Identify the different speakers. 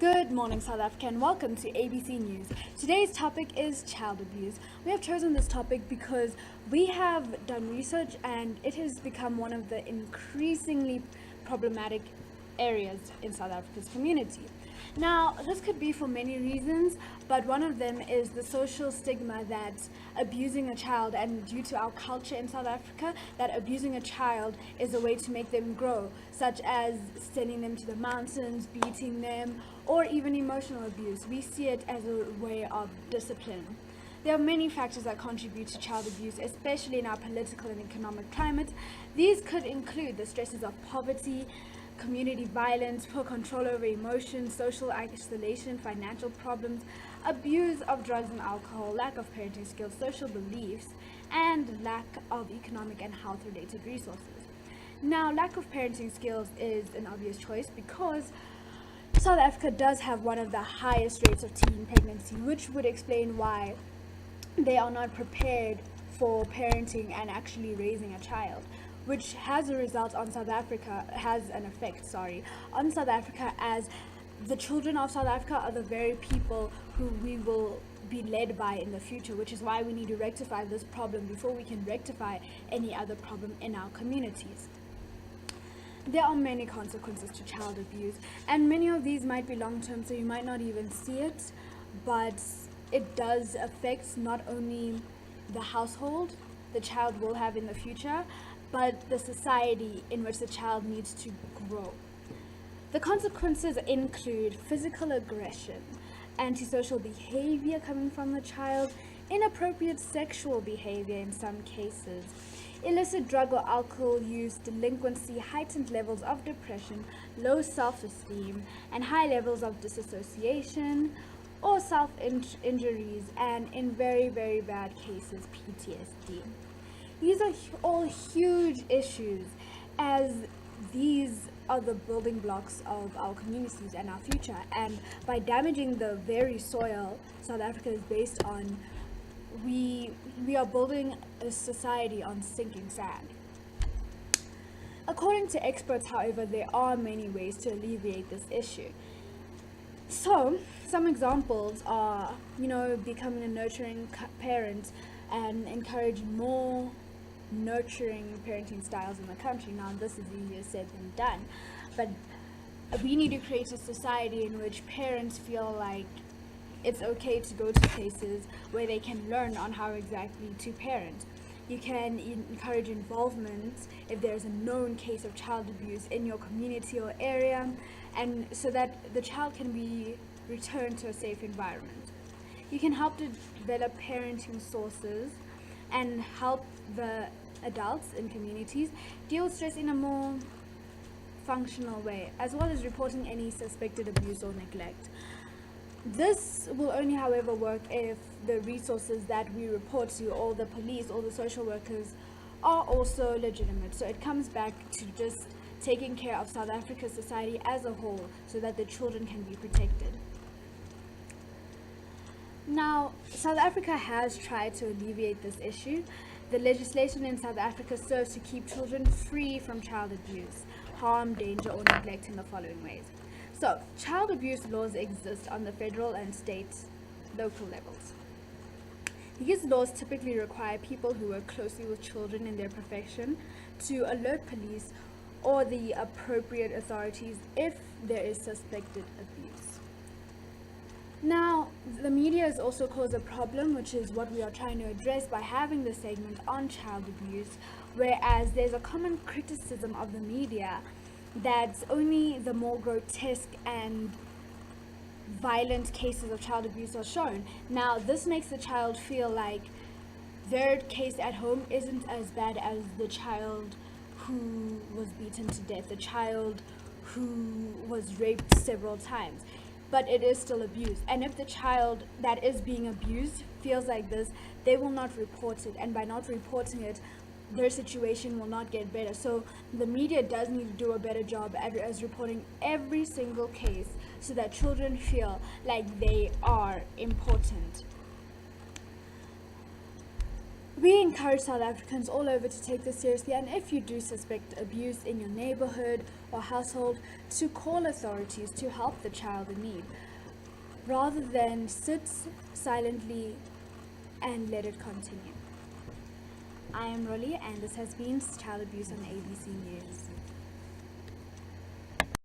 Speaker 1: Good morning, South Africa, and welcome to ABC News. Today's topic is child abuse. We have chosen this topic because we have done research and it has become one of the increasingly problematic areas in South Africa's community. Now, this could be for many reasons, but one of them is the social stigma that abusing a child, and due to our culture in South Africa, that abusing a child is a way to make them grow, such as sending them to the mountains, beating them, or even emotional abuse. We see it as a way of discipline. There are many factors that contribute to child abuse, especially in our political and economic climate. These could include the stresses of poverty, community violence, poor control over emotions, social isolation, financial problems, abuse of drugs and alcohol, lack of parenting skills, social beliefs, and lack of economic and health-related resources. Now, lack of parenting skills is an obvious choice because South Africa does have one of the highest rates of teen pregnancy, which would explain why they are not prepared for parenting and actually raising a child, which has an effect on South Africa, as the children of South Africa are the very people who we will be led by in the future, which is why we need to rectify this problem before we can rectify any other problem in our communities. There are many consequences to child abuse, and many of these might be long-term, so you might not even see it, but it does affect not only the household the child will have in the future, but the society in which the child needs to grow. The consequences include physical aggression, antisocial behavior coming from the child, inappropriate sexual behavior in some cases, illicit drug or alcohol use, delinquency, heightened levels of depression, low self-esteem, and high levels of disassociation or self-injuries, and in very, very bad cases, PTSD. These are all huge issues, as these are the building blocks of our communities and our future. And by damaging the very soil South Africa is based on, we are building a society on sinking sand. According to experts, however, there are many ways to alleviate this issue. So, some examples are, becoming a nurturing parent and encouraging more nurturing parenting styles in the country. Now, this is easier said than done, but we need to create a society in which parents feel like it's okay to go to places where they can learn on how exactly to parent. You can encourage involvement if there's a known case of child abuse in your community or area, and so that the child can be returned to a safe environment. You can help to develop parenting sources and help the adults in communities deal with stress in a more functional way, as well as reporting any suspected abuse or neglect. This will only, however, work if the resources that we report to, all the police, all the social workers, are also legitimate. So it comes back to just taking care of South Africa's society as a whole so that the children can be protected. Now, South Africa has tried to alleviate this issue. The legislation in South Africa serves to keep children free from child abuse, harm, danger, or neglect in the following ways. So, child abuse laws exist on the federal and state, local levels. These laws typically require people who work closely with children in their profession to alert police or the appropriate authorities if there is suspected abuse. Now, the media has also caused a problem, which is what we are trying to address by having this segment on child abuse, whereas there's a common criticism of the media that only the more grotesque and violent cases of child abuse are shown. Now, this makes the child feel like their case at home isn't as bad as the child who was beaten to death, the child who was raped several times. But it is still abuse. And if the child that is being abused feels like this, they will not report it. And by not reporting it, their situation will not get better. So the media does need to do a better job as reporting every single case so that children feel like they are important. We encourage South Africans all over to take this seriously, and if you do suspect abuse in your neighborhood or household, to call authorities to help the child in need, rather than sit silently and let it continue. I am Rolly, and this has been Child Abuse on ABC News.